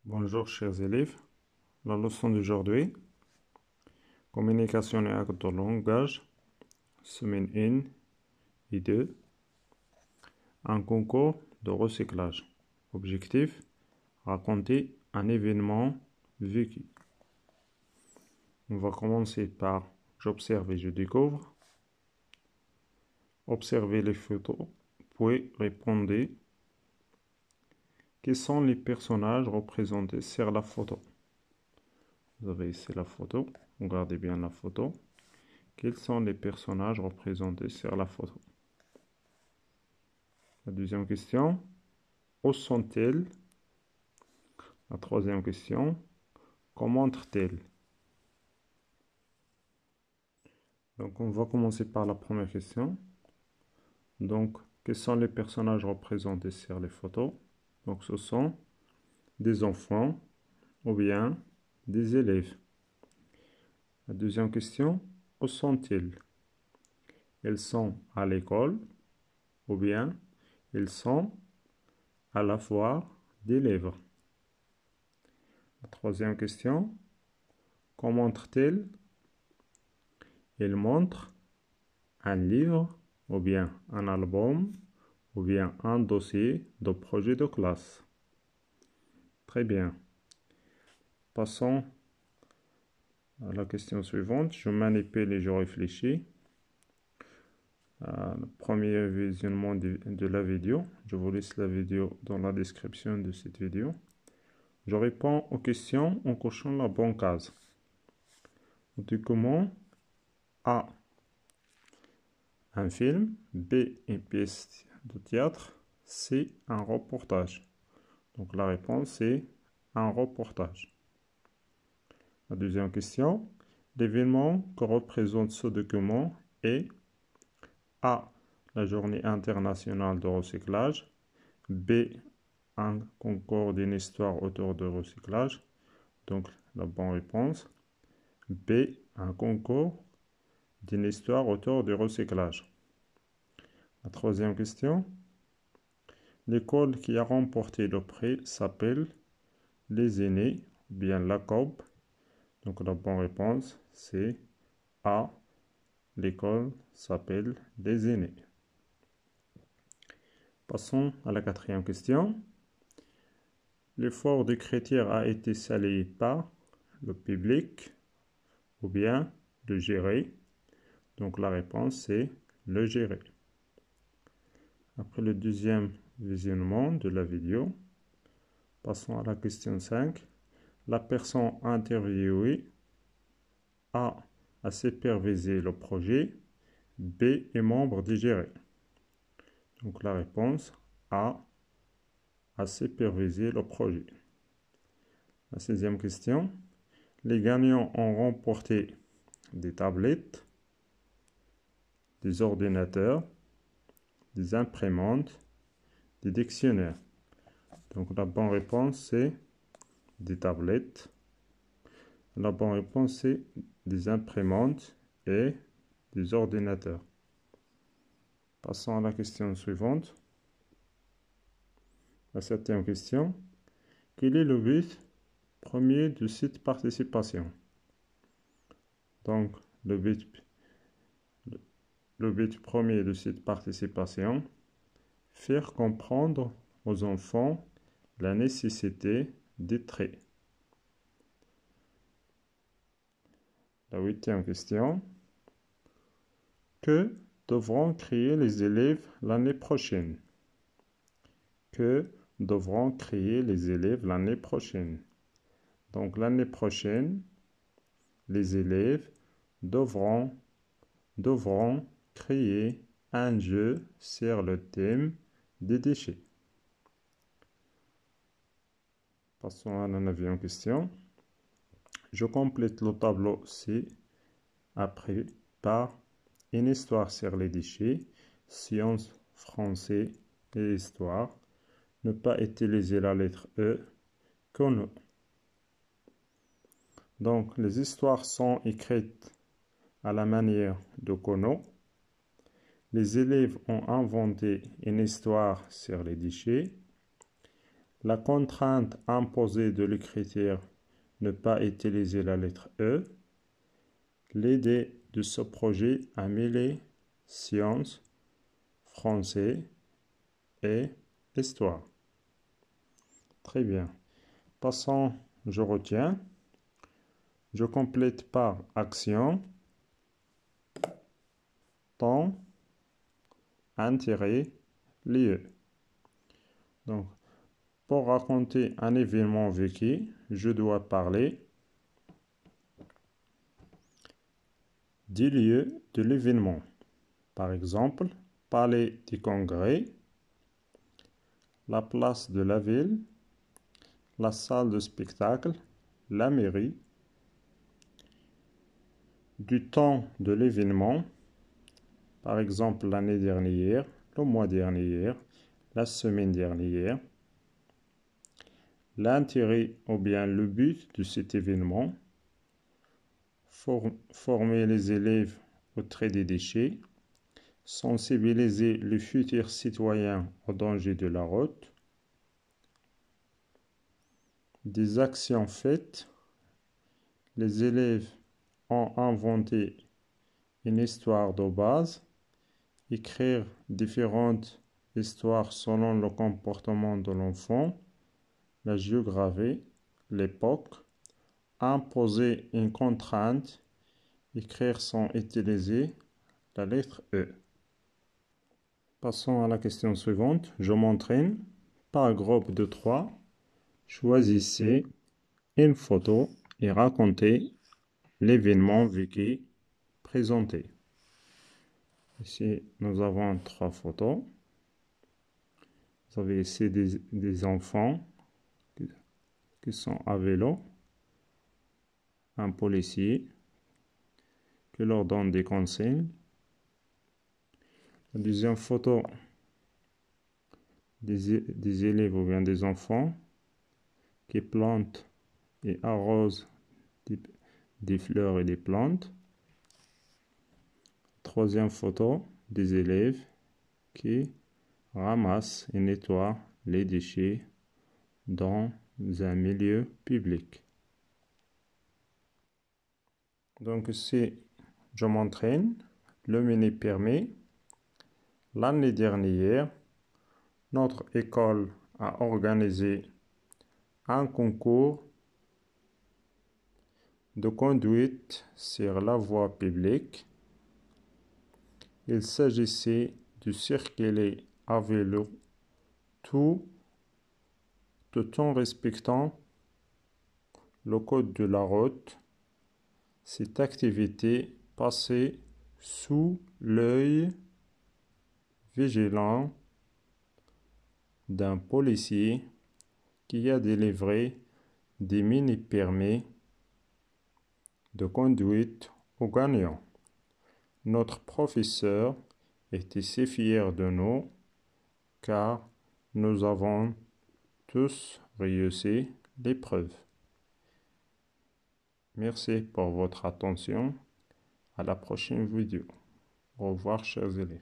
Bonjour chers élèves, la leçon d'aujourd'hui, communication et acte de langage, semaine 1 et 2, un concours de recyclage. Objectif, raconter un événement vécu. On va commencer par j'observe et je découvre. Observez les photos, puis répondez. Quels sont les personnages représentés sur la photo? Vous avez ici la photo, regardez bien la photo. Quels sont les personnages représentés sur la photo? La deuxième question, où sont-elles? La troisième question, comment entrent-elles? Donc, on va commencer par la première question. Donc, quels sont les personnages représentés sur les photos? Donc, ce sont des enfants ou bien des élèves. La deuxième question, où sont-ils? Elles sont à l'école ou bien ils sont à la foire des livres. La troisième question, comment montre-t-elle? Elle montre un livre ou bien un album ou bien un dossier de projet de classe. Très bien. Passons à la question suivante. Je manipule et je réfléchis. Le premier visionnement de la vidéo. Je vous laisse la vidéo dans la description de cette vidéo. Je réponds aux questions en cochant la bonne case. Document A. Un film. B. Une pièce de théâtre. C. Un reportage. Donc la réponse est un reportage. La deuxième question. L'événement que représente ce document est A. La journée internationale de recyclage. B. Un concours d'une histoire autour de recyclage. Donc la bonne réponse. B. Un concours d'une histoire autour du recyclage. La troisième question. L'école qui a remporté le prix s'appelle Les Aînés, ou bien la COB. Donc la bonne réponse, c'est A. L'école s'appelle Les Aînés. Passons à la quatrième question. L'effort d'écriture a été salué par le public ou bien le jury. Donc la réponse, c'est le jury. Après le deuxième visionnement de la vidéo, passons à la question 5. La personne interviewée A supervisé le projet, B est membre du jury. Donc la réponse A supervisé le projet. La 16e question. Les gagnants ont remporté des tablettes, des ordinateurs, des imprimantes, des dictionnaires. Donc la bonne réponse c'est des tablettes. La bonne réponse c'est des imprimantes et des ordinateurs. Passons à la question suivante. La 7e question. Quel est le but premier de cette participation? Donc, le but premier de cette participation, faire comprendre aux enfants la nécessité des traits. La 8e question. Que devront créer les élèves l'année prochaine? Que devront créer les élèves l'année prochaine? Donc l'année prochaine, les élèves devront créer un jeu sur le thème des déchets. Passons à la 9e question. Je complète le tableau C après par une histoire sur les déchets, sciences, français et histoire. Ne pas utiliser la lettre E que non. Donc, les histoires sont écrites à la manière de Kono. Les élèves ont inventé une histoire sur les déchets. La contrainte imposée de l'écriture ne pas utiliser la lettre E. L'idée de ce projet a mêlé sciences, français et histoire. Très bien. Passons, je retiens. Je complète par action, temps, intérêt, lieu. Donc, pour raconter un événement vécu, je dois parler du lieu de l'événement. Par exemple, palais des congrès, la place de la ville, la salle de spectacle, la mairie. Du temps de l'événement, par exemple l'année dernière, le mois dernier, la semaine dernière. L'intérêt ou bien le but de cet événement, former les élèves au trait des déchets, sensibiliser les futurs citoyens aux dangers de la route, des actions faites, les élèves ont inventé une histoire de base, écrire différentes histoires selon le comportement de l'enfant, la géographie, l'époque, imposer une contrainte, écrire sans utiliser la lettre E. Passons à la question suivante. Je m'entraîne. Par groupe de 3, choisissez une photo et racontez l'événement vécu présenté. Ici, nous avons 3 photos. Vous avez ici des enfants qui sont à vélo, un policier qui leur donne des consignes. La deuxième photo, des élèves ou bien des enfants qui plantent et arrosent des fleurs et des plantes. Troisième photo, des élèves qui ramassent et nettoient les déchets dans un milieu public. Donc ici, je m'entraîne. Le menu permet. L'année dernière, notre école a organisé un concours de conduite sur la voie publique. Il s'agissait de circuler à vélo tout en respectant le code de la route. Cette activité passait sous l'œil vigilant d'un policier qui a délivré des mini-permis de conduite aux gagnants. Notre professeur était si fier de nous car nous avons tous réussi l'épreuve. Merci pour votre attention. À la prochaine vidéo. Au revoir, chers élèves.